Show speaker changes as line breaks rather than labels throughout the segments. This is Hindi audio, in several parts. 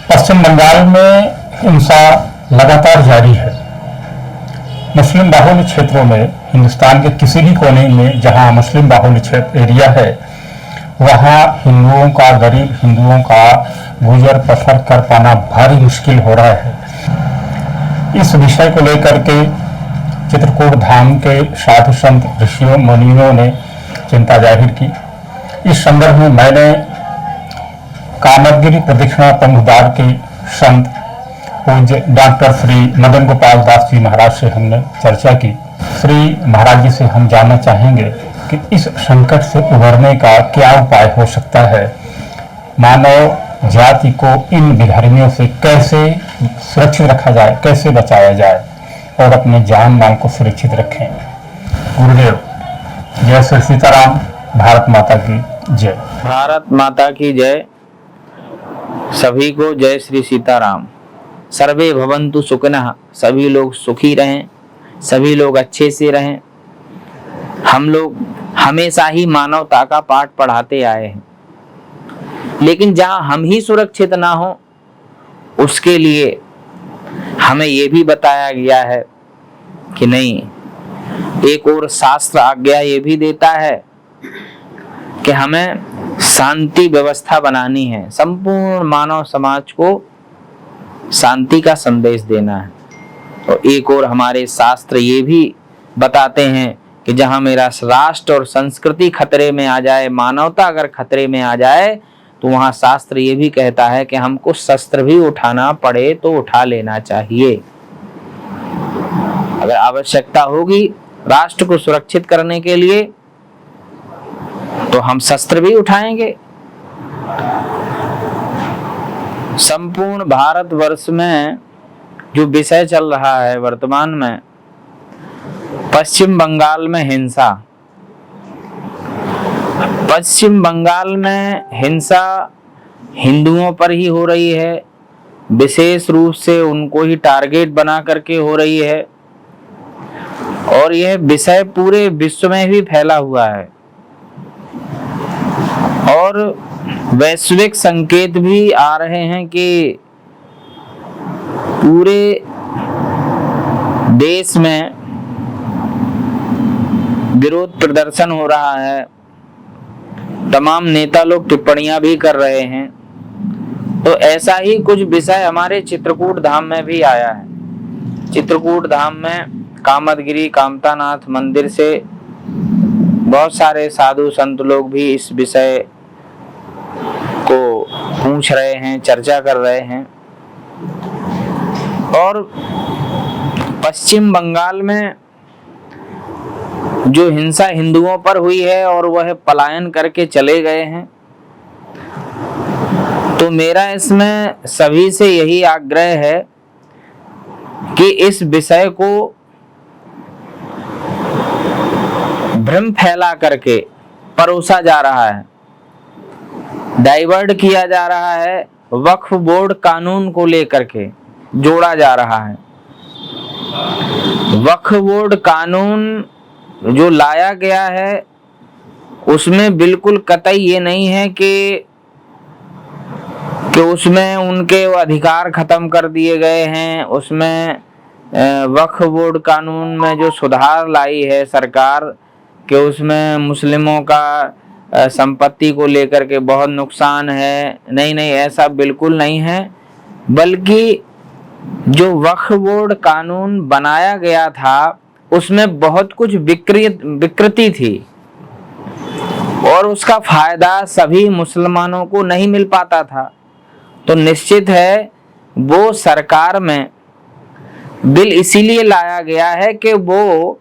पश्चिम बंगाल में हिंसा लगातार जारी है। मुस्लिम बाहुल्य क्षेत्रों में हिंदुस्तान के किसी भी कोने में जहां मुस्लिम बाहुल्य क्षेत्र एरिया है वहां हिंदुओं का, गरीब हिंदुओं का गुजर बसर कर पाना भारी मुश्किल हो रहा है। इस विषय को लेकर के चित्रकूट धाम के साधु संत ऋषियों मुनियों ने चिंता जाहिर की। इस संदर्भ में मैंने कामदगिरी प्रदक्षिणा पंथदार के संत पूज्य डॉक्टर श्री मदन गोपाल दास जी महाराज से हमने चर्चा की। श्री महाराज जी से हम जानना चाहेंगे कि इस संकट से उभरने का क्या उपाय हो सकता है, मानव जाति को इन विधारियों से कैसे सुरक्षित रखा जाए, कैसे बचाया जाए और अपने जान माल को सुरक्षित रखें। गुरुदेव, जय श्री सीताराम। भारत माता की जय।
भारत माता की जय। सभी को जय श्री सीताराम। सर्वे भवन्तु सुखिनः, सभी लोग सुखी रहें, सभी लोग अच्छे से रहें। हम लोग हमेशा ही मानवता का पाठ पढ़ाते आए हैं, लेकिन जहां हम ही सुरक्षित ना हो उसके लिए हमें ये भी बताया गया है कि नहीं। एक और शास्त्र आज्ञा ये भी देता है कि हमें शांति व्यवस्था बनानी है, संपूर्ण मानव समाज को शांति का संदेश देना है। तो एक और हमारे शास्त्र ये भी बताते हैं कि जहां मेरा राष्ट्र और संस्कृति खतरे में आ जाए, मानवता अगर खतरे में आ जाए, तो वहां शास्त्र ये भी कहता है कि हमको शस्त्र भी उठाना पड़े तो उठा लेना चाहिए। अगर आवश्यकता होगी राष्ट्र को सुरक्षित करने के लिए तो हम शस्त्र भी उठाएंगे। संपूर्ण भारतवर्ष में जो विषय चल रहा है वर्तमान में, पश्चिम बंगाल में हिंसा। पश्चिम बंगाल में हिंसा हिंदुओं पर ही हो रही है, विशेष रूप से उनको ही टारगेट बना करके हो रही है, और यह विषय पूरे विश्व में भी फैला हुआ है। और वैश्विक संकेत भी आ रहे हैं कि पूरे देश में विरोध प्रदर्शन हो रहा है। तमाम नेता लोग टिप्पणियां भी कर रहे हैं। तो ऐसा ही कुछ विषय हमारे चित्रकूट धाम में भी आया है। चित्रकूट धाम में कामदगिरी कामतानाथ मंदिर से बहुत सारे साधु संत लोग भी इस विषय को पूछ रहे हैं, चर्चा कर रहे हैं। और पश्चिम बंगाल में जो हिंसा हिंदुओं पर हुई है और वह पलायन करके चले गए हैं, तो मेरा इसमें सभी से यही आग्रह है कि इस विषय को भ्रम फैला करके परोसा जा रहा है, डाइवर्ट किया जा रहा है, वक्फ बोर्ड कानून को लेकर के जोड़ा जा रहा है। वक्फ बोर्ड कानून जो लाया गया है उसमें बिल्कुल कतई ये नहीं है कि उसमें उनके अधिकार खत्म कर दिए गए हैं। उसमें वक्फ बोर्ड कानून में जो सुधार लाई है सरकार कि उसमें मुस्लिमों का संपत्ति को लेकर के बहुत नुकसान है, नहीं, ऐसा बिल्कुल नहीं है। बल्कि जो वक्फ बोर्ड कानून बनाया गया था उसमें बहुत कुछ विकृति थी और उसका फायदा सभी मुसलमानों को नहीं मिल पाता था। तो निश्चित है वो सरकार में बिल इसीलिए लाया गया है कि वो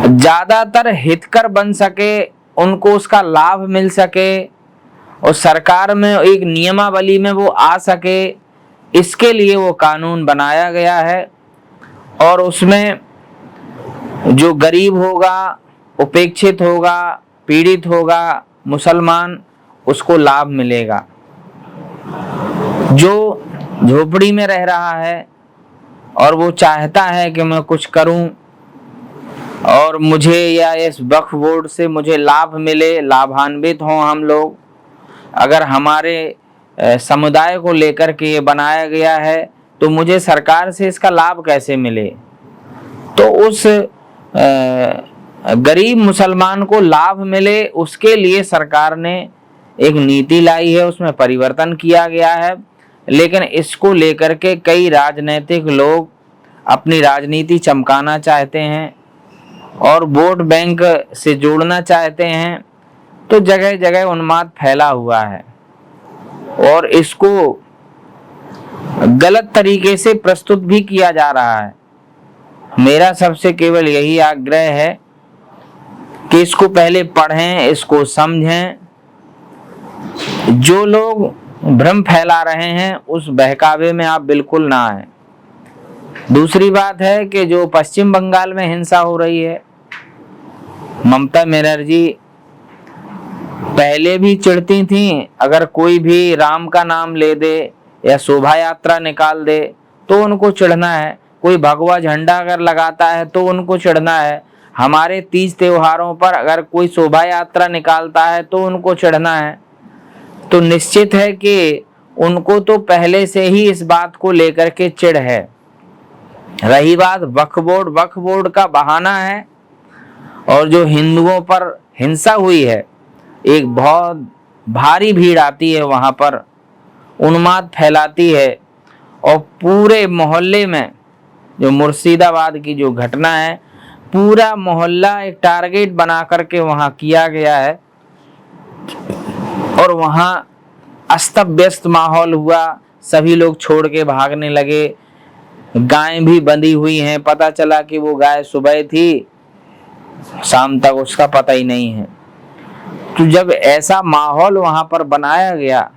ज्यादातर हितकर बन सके, उनको उसका लाभ मिल सके और सरकार में एक नियमावली में वो आ सके, इसके लिए वो कानून बनाया गया है। और उसमें जो गरीब होगा, उपेक्षित होगा, पीड़ित होगा, मुसलमान, उसको लाभ मिलेगा। जो झोपड़ी में रह रहा है और वो चाहता है कि मैं कुछ करूं और मुझे या इस वक्फ बोर्ड से मुझे लाभ मिले, लाभान्वित हों हम लोग, अगर हमारे समुदाय को लेकर के ये बनाया गया है, तो मुझे सरकार से इसका लाभ कैसे मिले। तो उस गरीब मुसलमान को लाभ मिले उसके लिए सरकार ने एक नीति लाई है, उसमें परिवर्तन किया गया है। लेकिन इसको लेकर के कई राजनीतिक लोग अपनी राजनीति चमकाना चाहते हैं और वोट बैंक से जोड़ना चाहते हैं, तो जगह जगह उन्माद फैला हुआ है और इसको गलत तरीके से प्रस्तुत भी किया जा रहा है। मेरा सबसे केवल यही आग्रह है कि इसको पहले पढ़ें, इसको समझें। जो लोग भ्रम फैला रहे हैं उस बहकावे में आप बिल्कुल ना आए। दूसरी बात है कि जो पश्चिम बंगाल में हिंसा हो रही है, ममता बनर्जी पहले भी चिढ़ती थी, अगर कोई भी राम का नाम ले दे या शोभा यात्रा निकाल दे तो उनको चिढ़ना है, कोई भगवा झंडा अगर लगाता है तो उनको चिढ़ना है, हमारे तीज त्योहारों पर अगर कोई शोभा यात्रा निकालता है तो उनको चिढ़ना है। तो निश्चित है कि उनको तो पहले से ही इस बात को लेकर के चिढ़ है। रही बात वक्फ बोर्ड का बहाना है, और जो हिंदुओं पर हिंसा हुई है, एक बहुत भारी भीड़ आती है वहां पर, उन्माद फैलाती है और पूरे मोहल्ले में, जो मुर्शिदाबाद की जो घटना है, पूरा मोहल्ला एक टारगेट बना करके वहां किया गया है और वहां अस्त व्यस्त माहौल हुआ, सभी लोग छोड़ के भागने लगे। गाय भी बंधी हुई हैं, पता चला कि वो गाय सुबह थी, शाम तक उसका पता ही नहीं है। तो जब ऐसा माहौल वहां पर बनाया गया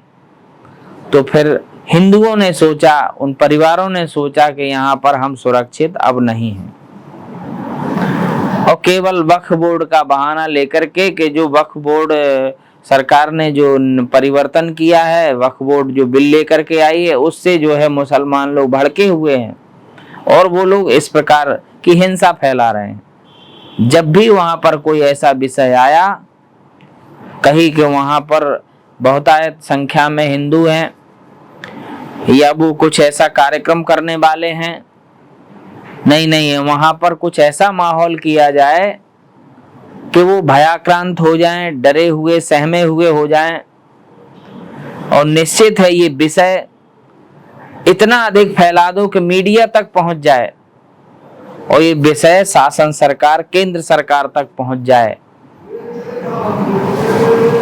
तो फिर हिंदुओं ने सोचा, उन परिवारों ने सोचा कि यहाँ पर हम सुरक्षित अब नहीं हैं, और केवल वक्फ बोर्ड का बहाना लेकर के कि जो वक्फ बोर्ड सरकार ने जो परिवर्तन किया है, वक्फ बोर्ड जो बिल लेकर के आई है, उससे जो है मुसलमान लोग भड़के हुए हैं और वो लोग इस प्रकार की हिंसा फैला रहे हैं। जब भी वहां पर कोई ऐसा विषय आया, कहीं कि वहां पर बहुतायत संख्या में हिंदू हैं या वो कुछ ऐसा कार्यक्रम करने वाले हैं, नहीं है, वहां पर कुछ ऐसा माहौल किया जाए कि वो भयाक्रांत हो जाएं, डरे हुए सहमे हुए हो जाएं, और निश्चित है ये विषय इतना अधिक फैला दो कि मीडिया तक पहुंच जाए और ये विषय शासन सरकार, केंद्र सरकार तक पहुंच जाए।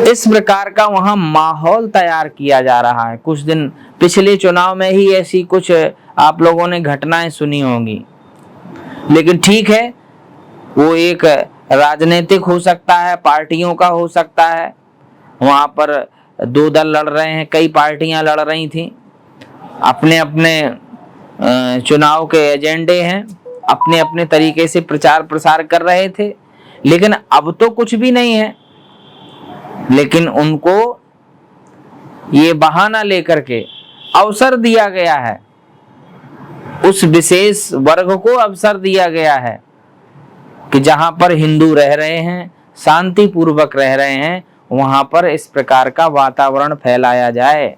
इस प्रकार का वहां माहौल तैयार किया जा रहा है। कुछ दिन पिछले चुनाव में ही ऐसी कुछ आप लोगों ने घटनाएं सुनी होंगी, लेकिन ठीक है, वो एक राजनीतिक हो सकता है, पार्टियों का हो सकता है। वहां पर दो दल लड़ रहे हैं, कई पार्टियां लड़ रही थी, अपने अपने चुनाव के एजेंडे हैं, अपने अपने तरीके से प्रचार प्रसार कर रहे थे। लेकिन अब तो कुछ भी नहीं है, लेकिन उनको ये बहाना लेकर के अवसर दिया गया है, उस विशेष वर्ग को अवसर दिया गया है कि जहां पर हिंदू रह रहे हैं, शांति पूर्वक रह रहे हैं, वहां पर इस प्रकार का वातावरण फैलाया जाए,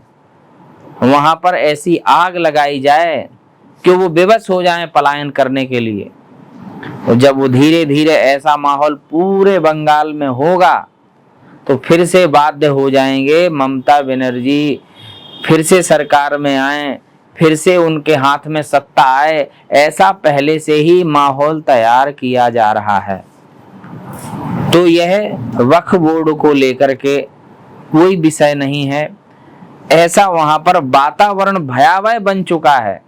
वहां पर ऐसी आग लगाई जाए कि वो बेबस हो जाएं पलायन करने के लिए। और जब वो धीरे धीरे ऐसा माहौल पूरे बंगाल में होगा तो फिर से बाध्य हो जाएंगे ममता बनर्जी फिर से सरकार में आए, फिर से उनके हाथ में सत्ता आए। ऐसा पहले से ही माहौल तैयार किया जा रहा है। तो यह वक्फ बोर्ड को लेकर के कोई विषय नहीं है, ऐसा वहां पर वातावरण भयावह बन चुका है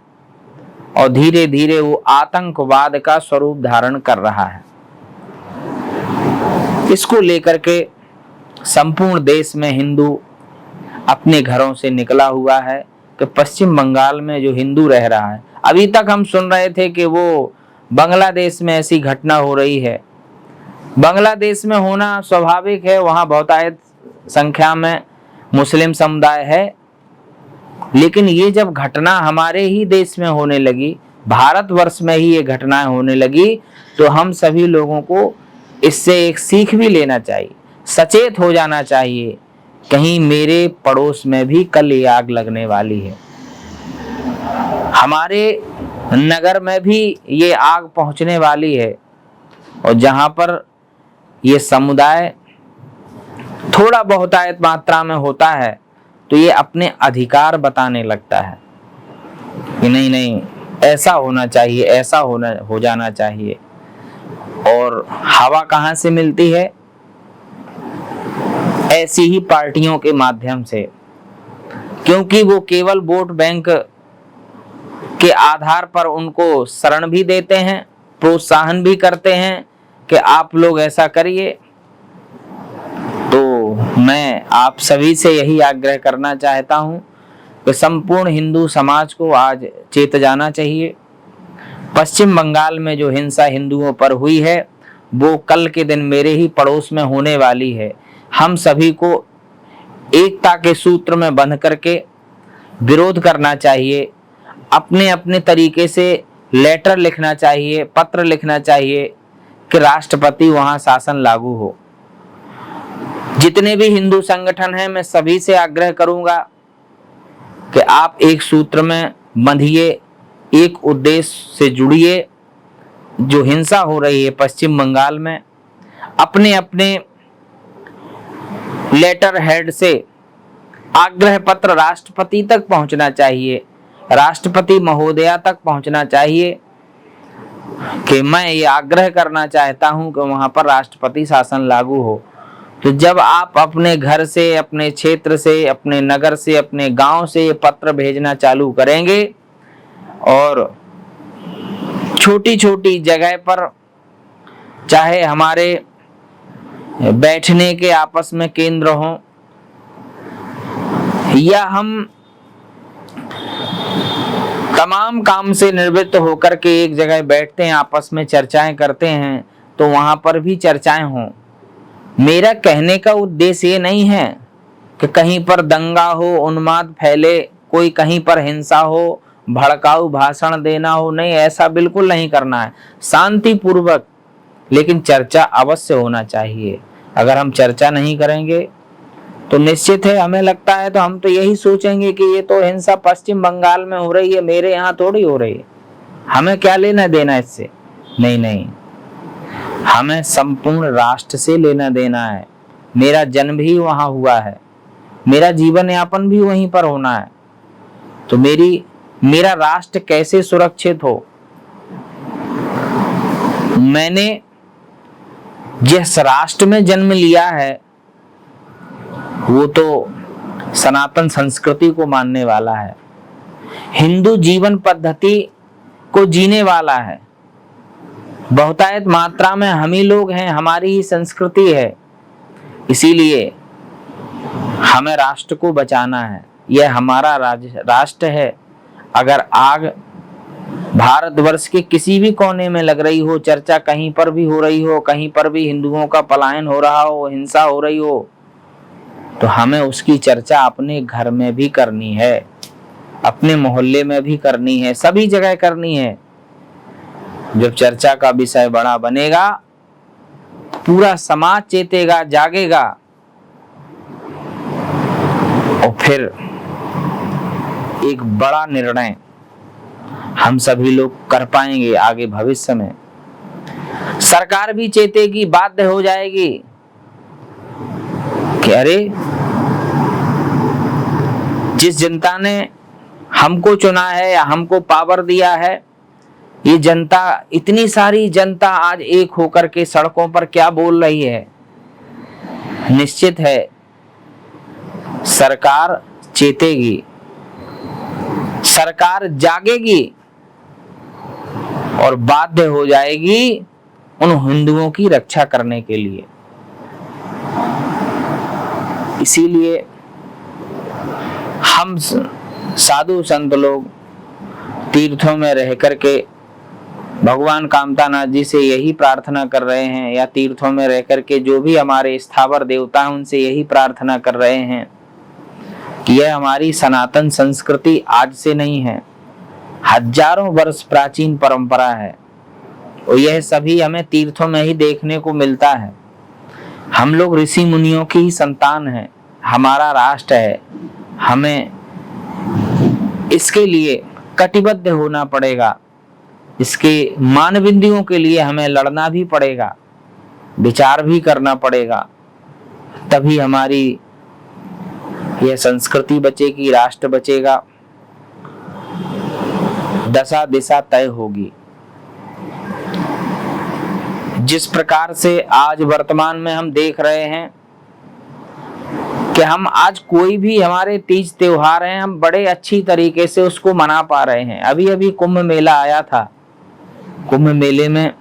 और धीरे धीरे वो आतंकवाद का स्वरूप धारण कर रहा है। इसको लेकर के संपूर्ण देश में हिंदू अपने घरों से निकला हुआ है कि पश्चिम बंगाल में जो हिंदू रह रहा है, अभी तक हम सुन रहे थे कि वो बांग्लादेश में ऐसी घटना हो रही है। बांग्लादेश में होना स्वाभाविक है, वहां बहुतायत संख्या में मुस्लिम समुदाय है, लेकिन ये जब घटना हमारे ही देश में होने लगी, भारतवर्ष में ही ये घटनाएं होने लगी, तो हम सभी लोगों को इससे एक सीख भी लेना चाहिए, सचेत हो जाना चाहिए कहीं मेरे पड़ोस में भी कल ये आग लगने वाली है, हमारे नगर में भी ये आग पहुंचने वाली है। और जहां पर ये समुदाय थोड़ा बहुतायत मात्रा में होता है तो ये अपने अधिकार बताने लगता है कि नहीं नहीं ऐसा होना चाहिए, ऐसा हो जाना चाहिए। और हवा कहां से मिलती है? ऐसी ही पार्टियों के माध्यम से, क्योंकि वो केवल वोट बैंक के आधार पर उनको शरण भी देते हैं, प्रोत्साहन भी करते हैं कि आप लोग ऐसा करिए। तो मैं आप सभी से यही आग्रह करना चाहता हूं कि संपूर्ण हिंदू समाज को आज चेत जाना चाहिए। पश्चिम बंगाल में जो हिंसा हिंदुओं पर हुई है वो कल के दिन मेरे ही पड़ोस में होने वाली है। हम सभी को एकता के सूत्र में बंध करके विरोध करना चाहिए, अपने अपने तरीके से लेटर लिखना चाहिए, पत्र लिखना चाहिए कि राष्ट्रपति वहां शासन लागू हो। जितने भी हिंदू संगठन हैं मैं सभी से आग्रह करूंगा कि आप एक सूत्र में बंधिए, एक उद्देश्य से जुड़िए। जो हिंसा हो रही है पश्चिम बंगाल में, अपने अपने लेटर हेड से आग्रह पत्र राष्ट्रपति तक पहुंचना चाहिए, राष्ट्रपति महोदया तक पहुंचना चाहिए कि मैं ये आग्रह करना चाहता हूं कि वहां पर राष्ट्रपति शासन लागू हो। तो जब आप अपने घर से, अपने क्षेत्र से, अपने नगर से, अपने गांव से ये पत्र भेजना चालू करेंगे और छोटी छोटी जगह पर, चाहे हमारे बैठने के आपस में केंद्र हों या हम तमाम काम से निवृत्त होकर के एक जगह बैठते हैं, आपस में चर्चाएं करते हैं, तो वहां पर भी चर्चाएं हों। मेरा कहने का उद्देश्य ये नहीं है कि कहीं पर दंगा हो, उन्माद फैले, कोई कहीं पर हिंसा हो, भड़काऊ भाषण देना हो, नहीं, ऐसा बिल्कुल नहीं करना है। शांतिपूर्वक लेकिन चर्चा अवश्य होना चाहिए। अगर हम चर्चा नहीं करेंगे तो निश्चित है, हमें लगता है तो हम तो यही सोचेंगे कि ये तो हिंसा पश्चिम बंगाल में हो रही है, मेरे यहाँ थोड़ी हो रही है, हमें क्या लेना देना इससे। नहीं नहीं, हमें संपूर्ण राष्ट्र से लेना देना है। मेरा जन्म भी वहां हुआ है, मेरा जीवन यापन भी वहीं पर होना है, तो मेरा राष्ट्र कैसे सुरक्षित हो। मैंने जिस राष्ट्र में जन्म लिया है वो तो सनातन संस्कृति को मानने वाला है, हिंदू जीवन पद्धति को जीने वाला है। बहुतायत मात्रा में हम ही लोग हैं, हमारी ही संस्कृति है, इसीलिए हमें राष्ट्र को बचाना है। यह हमारा राष्ट्र है। अगर आग भारतवर्ष के किसी भी कोने में लग रही हो, चर्चा कहीं पर भी हो रही हो, कहीं पर भी हिंदुओं का पलायन हो रहा हो, हिंसा हो रही हो, तो हमें उसकी चर्चा अपने घर में भी करनी है, अपने मोहल्ले में भी करनी है, सभी जगह करनी है। जब चर्चा का विषय बड़ा बनेगा, पूरा समाज चेतेगा, जागेगा, और फिर एक बड़ा निर्णय हम सभी लोग कर पाएंगे आगे भविष्य में। सरकार भी चेतेगी, बाध्य हो जाएगी कि अरे जिस जनता ने हमको चुना है या हमको पावर दिया है, ये जनता, इतनी सारी जनता आज एक होकर के सड़कों पर क्या बोल रही है। निश्चित है सरकार चेतेगी, सरकार जागेगी और बाध्य हो जाएगी उन हिंदुओं की रक्षा करने के लिए। इसीलिए हम साधु संत लोग तीर्थों में रह करके भगवान कामतानाथ जी से यही प्रार्थना कर रहे हैं, या तीर्थों में रह करके जो भी हमारे स्थावर देवता हैं उनसे यही प्रार्थना कर रहे हैं कि यह हमारी सनातन संस्कृति आज से नहीं है, हजारों वर्ष प्राचीन परंपरा है, और यह सभी हमें तीर्थों में ही देखने को मिलता है। हम लोग ऋषि मुनियों की ही संतान हैं, हमारा राष्ट्र है, हमें इसके लिए कटिबद्ध होना पड़ेगा, इसके मानबिंदियों के लिए हमें लड़ना भी पड़ेगा, विचार भी करना पड़ेगा, तभी हमारी यह संस्कृति बचेगी, राष्ट्र बचेगा, दशा दिशा तय होगी। जिस प्रकार से आज वर्तमान में हम देख रहे हैं कि हम आज कोई भी हमारे तीज त्योहार हैं, हम बड़े अच्छी तरीके से उसको मना पा रहे हैं। अभी अभी कुंभ मेला आया था, कुंभ मेले में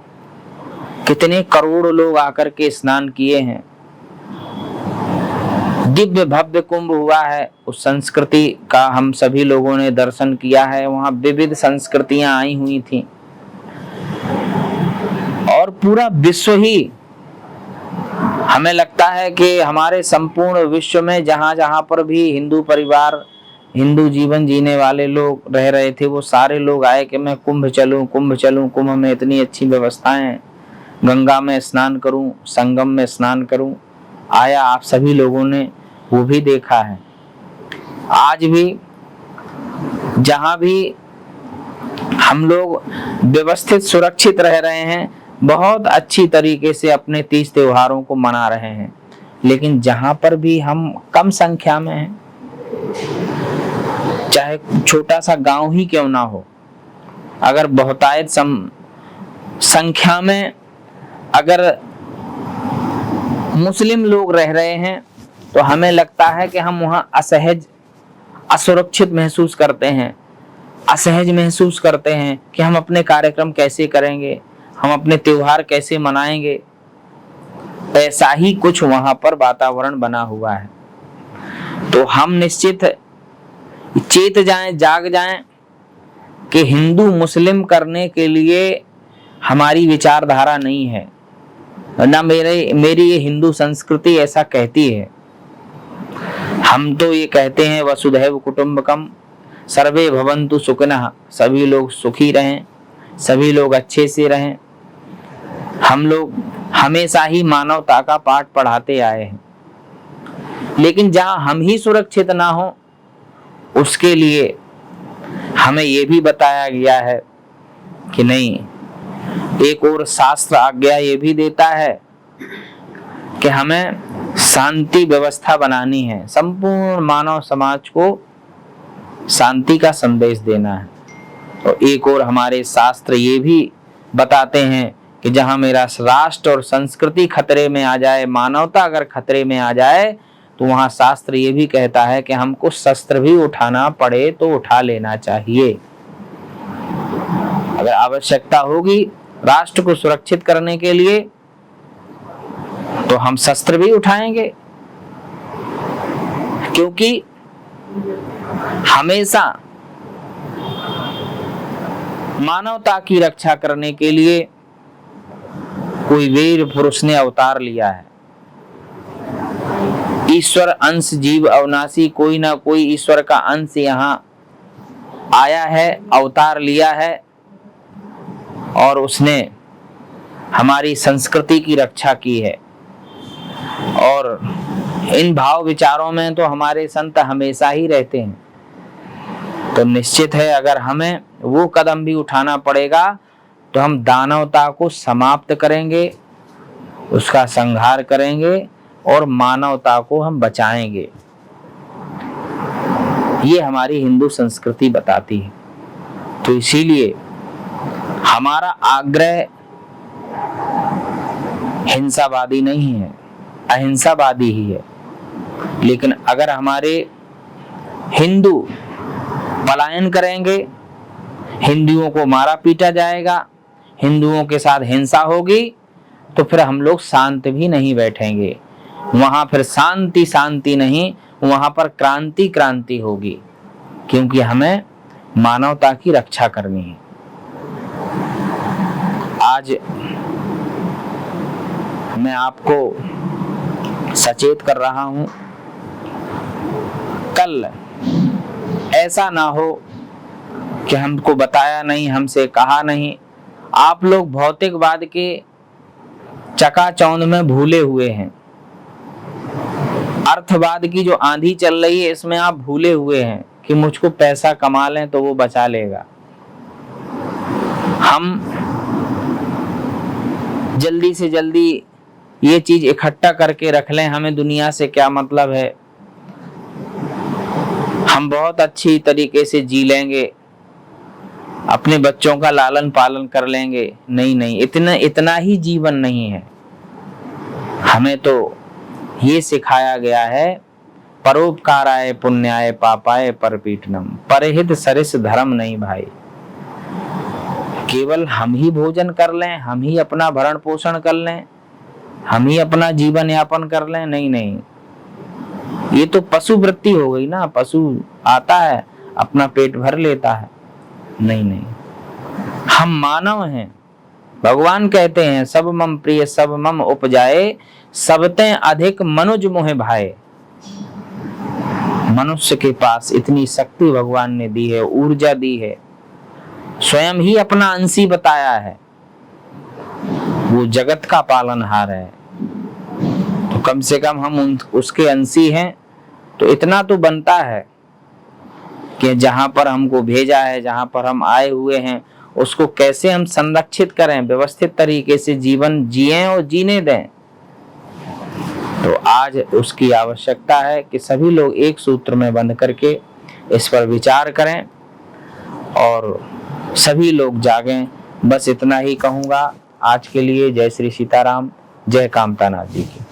कितने करोड़ लोग आकर के स्नान किए हैं, दिव्य भव्य कुंभ हुआ है। उस संस्कृति का हम सभी लोगों ने दर्शन किया है, वहां विविध संस्कृतियां आई हुई थी और पूरा विश्व ही, हमें लगता है कि हमारे संपूर्ण विश्व में जहां जहां पर भी हिंदू परिवार, हिंदू जीवन जीने वाले लोग रह रहे थे, वो सारे लोग आए कि मैं कुंभ चलूं, कुंभ चलूं, कुंभ में इतनी अच्छी व्यवस्थाएं हैं, गंगा में स्नान करूं, संगम में स्नान करूं। आया, आप सभी लोगों ने वो भी देखा है। आज भी जहां भी हम लोग व्यवस्थित सुरक्षित रह रहे हैं, बहुत अच्छी तरीके से अपने तीज त्योहारों को मना रहे हैं, लेकिन जहां पर भी हम कम संख्या में हैं, चाहे छोटा सा गांव ही क्यों ना हो, अगर बहुतायत संख्या में अगर मुस्लिम लोग रह रहे हैं, तो हमें लगता है कि हम वहां असहज, असुरक्षित महसूस करते हैं, असहज महसूस करते हैं कि हम अपने कार्यक्रम कैसे करेंगे, हम अपने त्योहार कैसे मनाएंगे। ऐसा ही कुछ वहां पर वातावरण बना हुआ है। तो हम निश्चित चेत जाएं, जाग जाएं कि हिंदू मुस्लिम करने के लिए हमारी विचारधारा नहीं है, ना मेरी ये हिंदू संस्कृति ऐसा कहती है। हम तो ये कहते हैं वसुधैव कुटुंबकम, सर्वे भवन्तु सुखिनः, सभी लोग सुखी रहें, सभी लोग अच्छे से रहें। हम लोग हमेशा ही मानवता का पाठ पढ़ाते आए हैं, लेकिन जहां हम ही सुरक्षित ना हो, उसके लिए हमें ये भी बताया गया है कि नहीं, एक और शास्त्र आज्ञा ये भी देता है कि हमें शांति व्यवस्था बनानी है, संपूर्ण मानव समाज को शांति का संदेश देना है। और एक और हमारे शास्त्र ये भी बताते हैं कि जहां मेरा राष्ट्र और संस्कृति खतरे में आ जाए, मानवता अगर खतरे में आ जाए, तो वहां शास्त्र ये भी कहता है कि हमको शस्त्र भी उठाना पड़े तो उठा लेना चाहिए। अगर आवश्यकता होगी राष्ट्र को सुरक्षित करने के लिए, तो हम शस्त्र भी उठाएंगे, क्योंकि हमेशा मानवता की रक्षा करने के लिए कोई वीर पुरुष ने अवतार लिया है। ईश्वर अंश जीव अविनाशी, कोई ना कोई ईश्वर का अंश यहाँ आया है, अवतार लिया है, और उसने हमारी संस्कृति की रक्षा की है। और इन भाव विचारों में तो हमारे संत हमेशा ही रहते हैं। तो निश्चित है अगर हमें वो कदम भी उठाना पड़ेगा, तो हम दानवता को समाप्त करेंगे, उसका संहार करेंगे और मानवता को हम बचाएंगे। ये हमारी हिंदू संस्कृति बताती है। तो इसीलिए हमारा आग्रह हिंसावादी नहीं है, अहिंसावादी ही है। लेकिन अगर हमारे हिंदू पलायन करेंगे, हिंदुओं को मारा पीटा जाएगा, हिंदुओं के साथ हिंसा होगी, तो फिर हम लोग शांत भी नहीं बैठेंगे। वहां फिर शांति शांति नहीं, वहां पर क्रांति क्रांति होगी, क्योंकि हमें मानवता की रक्षा करनी है। आज मैं आपको सचेत कर रहा हूं, कल ऐसा ना हो कि हमको बताया नहीं, हमसे कहा नहीं। आप लोग भौतिकवाद के चकाचौंध में भूले हुए हैं। अर्थवाद की जो आंधी चल रही है इसमें आप भूले हुए हैं कि मुझको पैसा कमा लें तो वो बचा लेगा। हम जल्दी से जल्दी ये चीज इकट्ठा करके रख लें, हमें दुनिया से क्या मतलब है, हम बहुत अच्छी तरीके से जी लेंगे, अपने बच्चों का लालन पालन कर लेंगे। नहीं नहीं, इतना ही जीवन नहीं है। हमें तो ये सिखाया गया है, परोपकाराय पुण्याय पापाय परपीठनम, परहित सरिस धर्म नहीं भाई। केवल हम ही भोजन कर लें, हम ही अपना भरण पोषण कर लें, हम ही अपना जीवन यापन कर लें, नहीं नहीं, ये तो पशु वृत्ति हो गई ना। पशु आता है अपना पेट भर लेता है, नहीं नहीं, हम मानव हैं। भगवान कहते हैं सब मम प्रिय सब मम उपजाए, सबते अधिक मनुज मोह भाए। मनुष्य के पास इतनी शक्ति भगवान ने दी है, ऊर्जा दी है, स्वयं ही अपना अंशी बताया है, वो जगत का पालनहार है। तो कम से कम हम उसके अंशी हैं, तो इतना तो बनता है कि जहां पर हमको भेजा है, जहां पर हम आए हुए हैं, उसको कैसे हम संरक्षित करें, व्यवस्थित तरीके से जीवन जिएं और जीने दें। तो आज उसकी आवश्यकता है कि सभी लोग एक सूत्र में बंध करके इस पर विचार करें और सभी लोग जागें। बस इतना ही कहूंगा आज के लिए। जय श्री सीताराम, जय कामतानाथ जी की।